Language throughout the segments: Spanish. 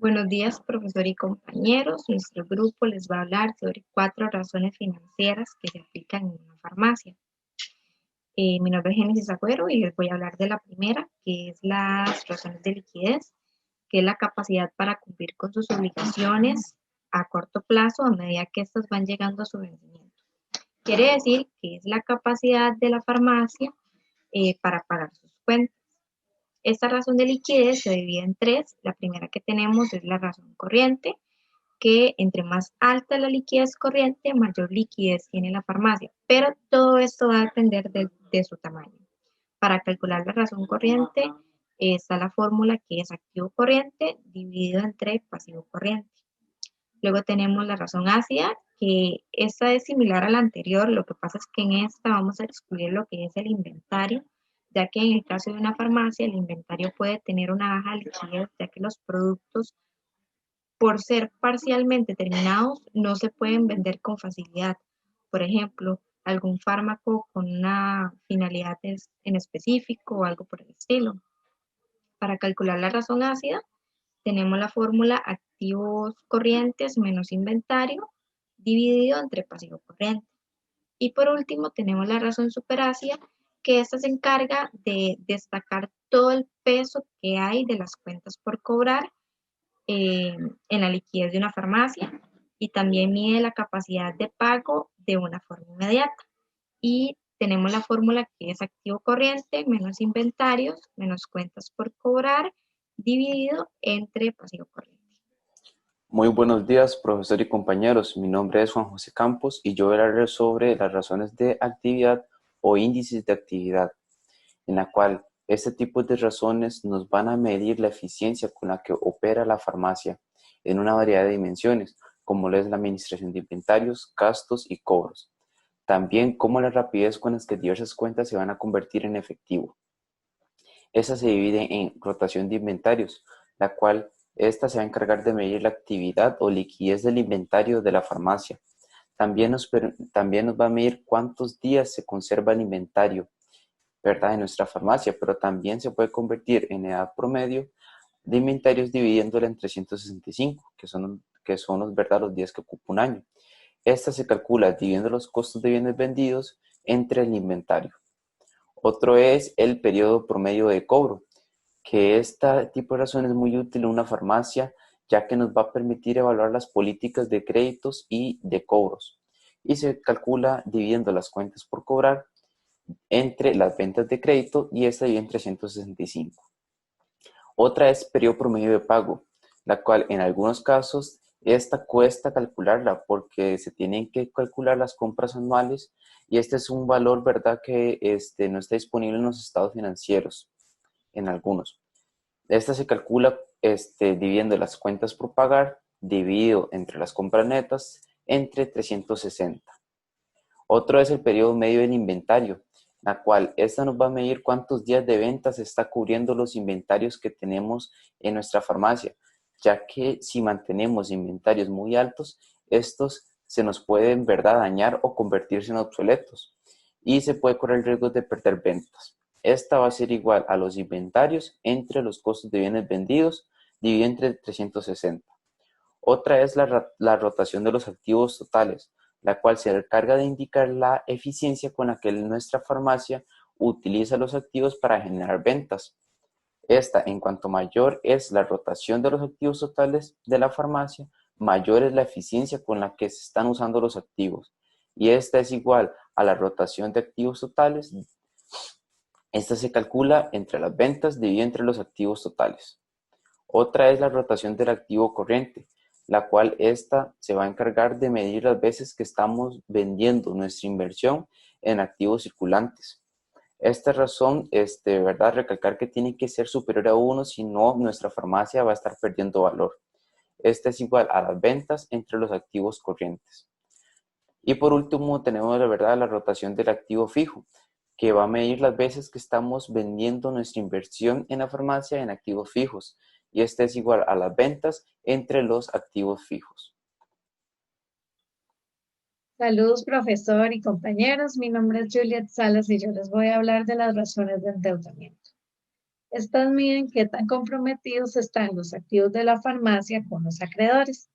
Buenos días, profesor y compañeros. Nuestro grupo les va a hablar sobre 4 razones financieras que se aplican en una farmacia. Mi nombre es Génesis Agüero y les voy a hablar de la primera, que es las razones de liquidez, que es la capacidad para cumplir con sus obligaciones a corto plazo a medida que estas van llegando a su vencimiento. Quiere decir que es la capacidad de la farmacia para pagar sus cuentas. Esta razón de liquidez se divide en tres. La primera que tenemos es la razón corriente, que entre más alta la liquidez corriente, mayor liquidez tiene la farmacia. Pero todo esto va a depender de su tamaño. Para calcular la razón corriente está la fórmula que es activo corriente dividido entre pasivo corriente. Luego tenemos la razón ácida, que esta es similar a la anterior. Lo que pasa es que en esta vamos a excluir lo que es el inventario, ya que en el caso de una farmacia el inventario puede tener una baja liquidez, ya que los productos, por ser parcialmente terminados, no se pueden vender con facilidad. Por ejemplo, algún fármaco con una finalidad en específico o algo por el estilo. Para calcular la razón ácida, tenemos la fórmula activos corrientes menos inventario dividido entre pasivo corriente. Y por último, tenemos la razón superácida, que esta se encarga de destacar todo el peso que hay de las cuentas por cobrar en la liquidez de una farmacia, y también mide la capacidad de pago de una forma inmediata. Y tenemos la fórmula que es activo corriente menos inventarios menos cuentas por cobrar dividido entre pasivo corriente. Muy buenos días, profesor y compañeros. Mi nombre es Juan José Campos y yo voy a hablar sobre las razones de actividad o índices de actividad, en la cual este tipo de razones nos van a medir la eficiencia con la que opera la farmacia en una variedad de dimensiones, como lo es la administración de inventarios, gastos y cobros. También como la rapidez con la que diversas cuentas se van a convertir en efectivo. Esta se divide en rotación de inventarios, la cual esta se va a encargar de medir la actividad o liquidez del inventario de la farmacia. También nos va a medir cuántos días se conserva el inventario, ¿verdad?, en nuestra farmacia, pero también se puede convertir en edad promedio de inventarios dividiéndola en 365, que son los, ¿verdad?, los días que ocupa un año. Esta se calcula dividiendo los costos de bienes vendidos entre el inventario. Otro es el periodo promedio de cobro, que este tipo de razón es muy útil en una farmacia, ya que nos va a permitir evaluar las políticas de créditos y de cobros. Y se calcula dividiendo las cuentas por cobrar entre las ventas de crédito, y esta divide en 365. Otra es periodo promedio de pago, la cual en algunos casos esta cuesta calcularla porque se tienen que calcular las compras anuales, y este es un valor, ¿verdad?, que no está disponible en los estados financieros en algunos. Esta se calcula dividiendo las cuentas por pagar dividido entre las compras netas entre 360. Otro es el periodo medio del inventario, la cual esta nos va a medir cuántos días de ventas está cubriendo los inventarios que tenemos en nuestra farmacia, ya que si mantenemos inventarios muy altos, estos se nos pueden, ¿verdad?, dañar o convertirse en obsoletos, y se puede correr el riesgo de perder ventas. Esta va a ser igual a los inventarios entre los costos de bienes vendidos dividido entre 360. Otra es la rotación de los activos totales, la cual se encarga de indicar la eficiencia con la que nuestra farmacia utiliza los activos para generar ventas. Esta, en cuanto mayor es la rotación de los activos totales de la farmacia, mayor es la eficiencia con la que se están usando los activos. Y esta es igual a la rotación de activos totales. Esta se calcula entre las ventas dividido entre los activos totales. Otra es la rotación del activo corriente, la cual esta se va a encargar de medir las veces que estamos vendiendo nuestra inversión en activos circulantes. Esta razón, ¿verdad?, recalcar que tiene que ser superior a 1, si no nuestra farmacia va a estar perdiendo valor. Esta es igual a las ventas entre los activos corrientes. Y por último tenemos, la rotación del activo fijo, que va a medir las veces que estamos vendiendo nuestra inversión en la farmacia en activos fijos, y este es igual a las ventas entre los activos fijos. Saludos, profesor y compañeros. Mi nombre es Juliet Salas y yo les voy a hablar de las razones de endeudamiento. Estas miden qué tan comprometidos están los activos de la farmacia con los acreedores.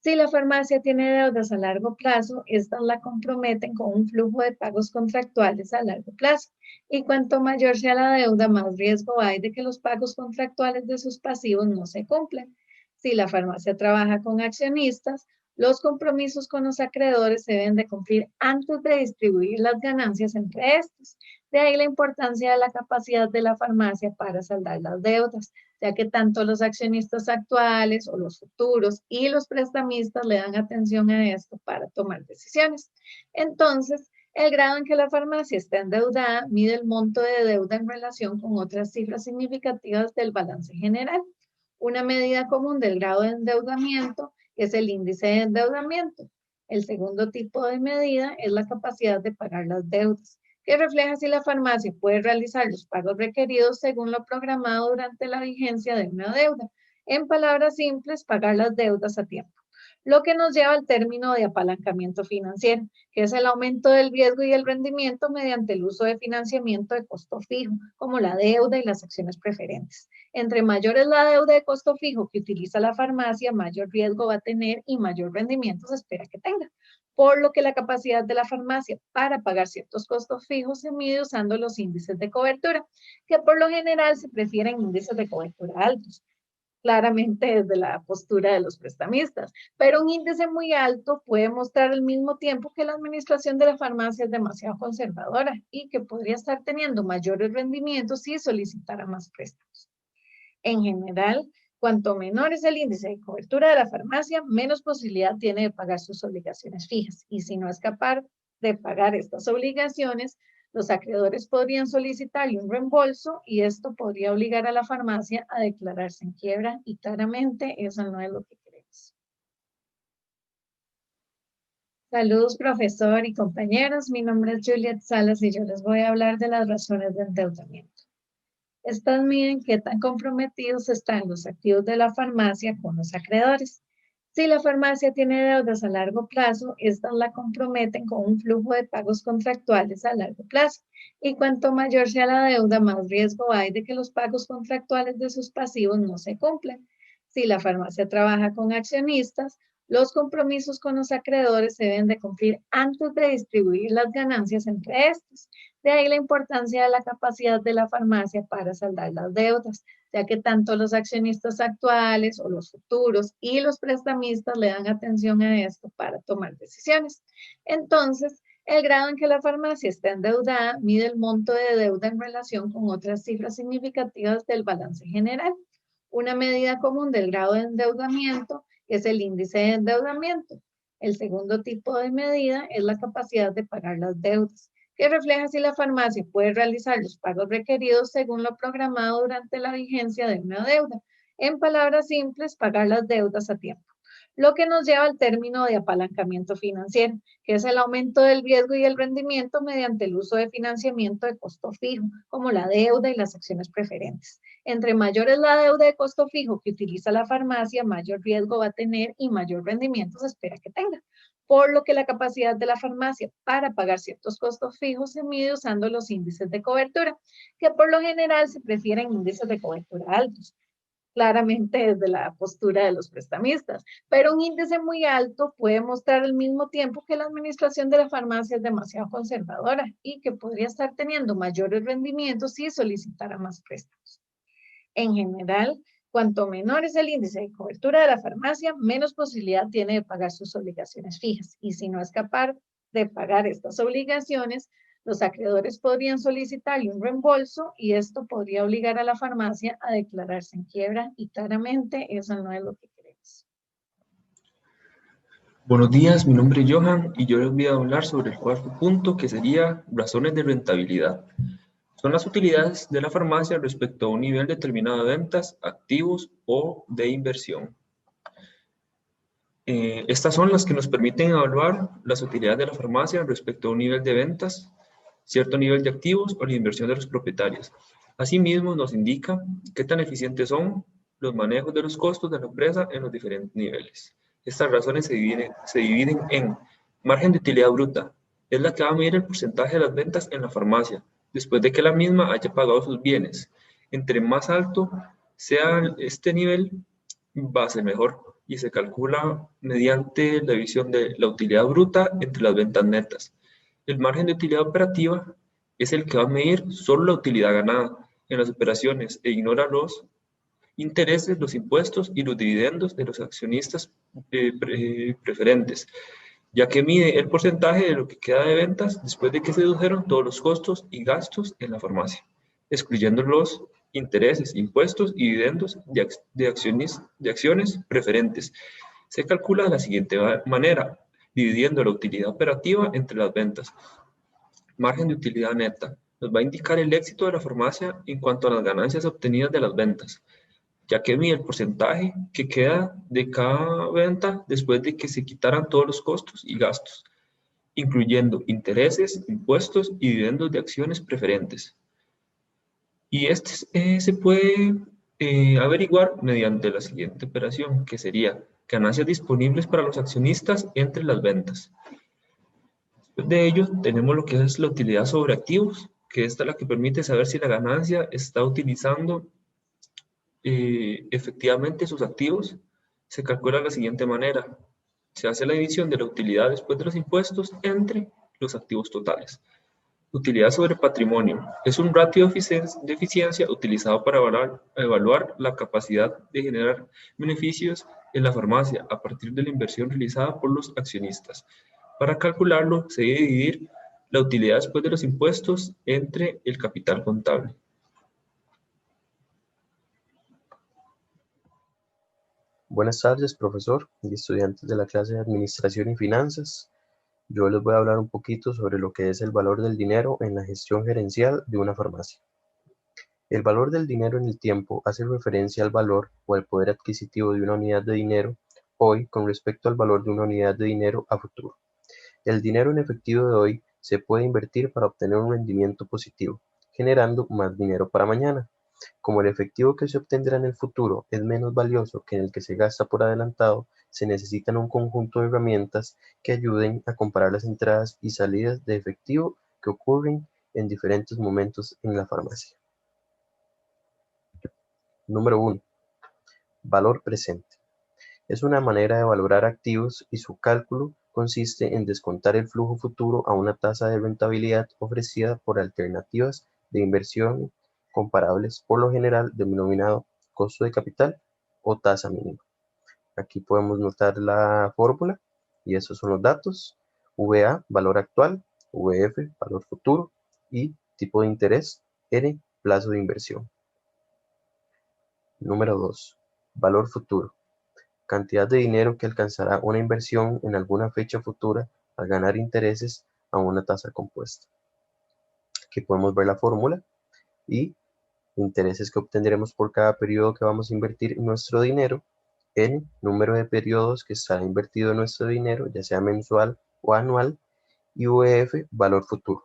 Si la farmacia tiene deudas a largo plazo, estas la comprometen con un flujo de pagos contractuales a largo plazo. Y cuanto mayor sea la deuda, más riesgo hay de que los pagos contractuales de sus pasivos no se cumplan. Si la farmacia trabaja con accionistas, los compromisos con los acreedores se deben de cumplir antes de distribuir las ganancias entre estos. De ahí la importancia de la capacidad de la farmacia para saldar las deudas, ya que tanto los accionistas actuales o los futuros y los prestamistas le dan atención a esto para tomar decisiones. Entonces, el grado en que la farmacia está endeudada mide el monto de deuda en relación con otras cifras significativas del balance general. Una medida común del grado de endeudamiento es el índice de endeudamiento. El segundo tipo de medida es la capacidad de pagar las deudas, que refleja si la farmacia puede realizar los pagos requeridos según lo programado durante la vigencia de una deuda. En palabras simples, pagar las deudas a tiempo. Lo que nos lleva al término de apalancamiento financiero, que es el aumento del riesgo y el rendimiento mediante el uso de financiamiento de costo fijo, como la deuda y las acciones preferentes. Entre mayor es la deuda de costo fijo que utiliza la farmacia, mayor riesgo va a tener y mayor rendimiento se espera que tenga. Por lo que la capacidad de la farmacia para pagar ciertos costos fijos se mide usando los índices de cobertura, que por lo general se prefieren índices de cobertura altos, claramente desde la postura de los prestamistas, pero un índice muy alto puede mostrar al mismo tiempo que la administración de la farmacia es demasiado conservadora y que podría estar teniendo mayores rendimientos si solicitara más préstamos. En general, cuanto menor es el índice de cobertura de la farmacia, menos posibilidad tiene de pagar sus obligaciones fijas. Y si no es capaz de pagar estas obligaciones, los acreedores podrían solicitarle un reembolso y esto podría obligar a la farmacia a declararse en quiebra y claramente eso no es lo que queremos. Saludos, profesor y compañeros. Mi nombre es Juliet Salas y yo les voy a hablar de las razones de endeudamiento. Estas miden qué tan comprometidos están los activos de la farmacia con los acreedores. Si la farmacia tiene deudas a largo plazo, estas la comprometen con un flujo de pagos contractuales a largo plazo. Y cuanto mayor sea la deuda, más riesgo hay de que los pagos contractuales de sus pasivos no se cumplan. Si la farmacia trabaja con accionistas, los compromisos con los acreedores se deben de cumplir antes de distribuir las ganancias entre estos. De ahí la importancia de la capacidad de la farmacia para saldar las deudas, ya que tanto los accionistas actuales o los futuros y los prestamistas le dan atención a esto para tomar decisiones. Entonces, el grado en que la farmacia está endeudada mide el monto de deuda en relación con otras cifras significativas del balance general. Una medida común del grado de endeudamiento es el índice de endeudamiento. El segundo tipo de medida es la capacidad de pagar las deudas, que refleja si la farmacia puede realizar los pagos requeridos según lo programado durante la vigencia de una deuda. En palabras simples, pagar las deudas a tiempo. Lo que nos lleva al término de apalancamiento financiero, que es el aumento del riesgo y el rendimiento mediante el uso de financiamiento de costo fijo, como la deuda y las acciones preferentes. Entre mayor es la deuda de costo fijo que utiliza la farmacia, mayor riesgo va a tener y mayor rendimiento se espera que tenga. Por lo que la capacidad de la farmacia para pagar ciertos costos fijos se mide usando los índices de cobertura, que por lo general se prefieren índices de cobertura altos, claramente desde la postura de los prestamistas, pero un índice muy alto puede mostrar al mismo tiempo que la administración de la farmacia es demasiado conservadora y que podría estar teniendo mayores rendimientos si solicitara más préstamos. En general, cuanto menor es el índice de cobertura de la farmacia, menos posibilidad tiene de pagar sus obligaciones fijas. Y si no es capaz de pagar estas obligaciones, los acreedores podrían solicitarle un reembolso y esto podría obligar a la farmacia a declararse en quiebra y claramente eso no es lo que queremos. Buenos días, mi nombre es Johan y yo les voy a hablar sobre el cuarto punto que sería razones de rentabilidad. Son las utilidades de la farmacia respecto a un nivel determinado de ventas, activos o de inversión. Estas son las que nos permiten evaluar las utilidades de la farmacia respecto a un nivel de ventas, cierto nivel de activos o la inversión de los propietarios. Asimismo, nos indica qué tan eficientes son los manejos de los costos de la empresa en los diferentes niveles. Estas razones se dividen en margen de utilidad bruta, es la que va a medir el porcentaje de las ventas en la farmacia, después de que la misma haya pagado sus bienes. Entre más alto sea este nivel, va a ser mejor y se calcula mediante la división de la utilidad bruta entre las ventas netas. El margen de utilidad operativa es el que va a medir solo la utilidad ganada en las operaciones e ignora los intereses, los impuestos y los dividendos de los accionistas preferentes, ya que mide el porcentaje de lo que queda de ventas después de que se dedujeron todos los costos y gastos en la farmacia, excluyendo los intereses, impuestos y dividendos de acciones preferentes. Se calcula de la siguiente manera, dividiendo la utilidad operativa entre las ventas. Margen de utilidad neta nos va a indicar el éxito de la farmacia en cuanto a las ganancias obtenidas de las ventas, ya que mide el porcentaje que queda de cada venta después de que se quitaran todos los costos y gastos, incluyendo intereses, impuestos y dividendos de acciones preferentes. Y este se puede averiguar mediante la siguiente operación, que sería ganancias disponibles para los accionistas entre las ventas. Después de ello, tenemos lo que es la utilidad sobre activos, que esta es la que permite saber si la ganancia está utilizando efectivamente sus activos. Se calcula de la siguiente manera. Se hace la división de la utilidad después de los impuestos entre los activos totales. Utilidad sobre patrimonio. Es un ratio de eficiencia utilizado para evaluar la capacidad de generar beneficios en la farmacia a partir de la inversión realizada por los accionistas. Para calcularlo, se debe dividir la utilidad después de los impuestos entre el capital contable. Buenas tardes, profesor y estudiantes de la clase de Administración y Finanzas. Yo les voy a hablar un poquito sobre lo que es el valor del dinero en la gestión gerencial de una farmacia. El valor del dinero en el tiempo hace referencia al valor o al poder adquisitivo de una unidad de dinero hoy con respecto al valor de una unidad de dinero a futuro. El dinero en efectivo de hoy se puede invertir para obtener un rendimiento positivo, generando más dinero para mañana. Como el efectivo que se obtendrá en el futuro es menos valioso que el que se gasta por adelantado, se necesitan un conjunto de herramientas que ayuden a comparar las entradas y salidas de efectivo que ocurren en diferentes momentos en la farmacia. Número 1. Valor presente. Es una manera de valorar activos y su cálculo consiste en descontar el flujo futuro a una tasa de rentabilidad ofrecida por alternativas de inversión comparables, por lo general denominado costo de capital o tasa mínima. Aquí podemos notar la fórmula y esos son los datos. VA, valor actual, VF, valor futuro y tipo de interés, N, plazo de inversión. Número 2. Valor futuro. Cantidad de dinero que alcanzará una inversión en alguna fecha futura al ganar intereses a una tasa compuesta. Aquí podemos ver la fórmula y intereses que obtendremos por cada periodo que vamos a invertir nuestro dinero, N, número de periodos que estará invertido nuestro dinero, ya sea mensual o anual, y VF, valor futuro.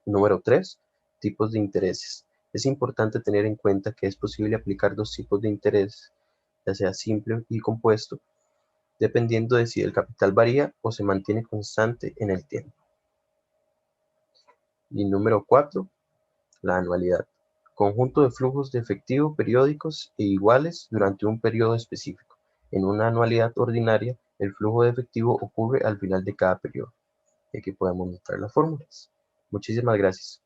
Número 3. Tipos de intereses. Es importante tener en cuenta que es posible aplicar dos tipos de interés, ya sea simple y compuesto, dependiendo de si el capital varía o se mantiene constante en el tiempo. Y número 4. La anualidad. Conjunto de flujos de efectivo periódicos e iguales durante un periodo específico. En una anualidad ordinaria, el flujo de efectivo ocurre al final de cada periodo. Y aquí podemos notar las fórmulas. Muchísimas gracias.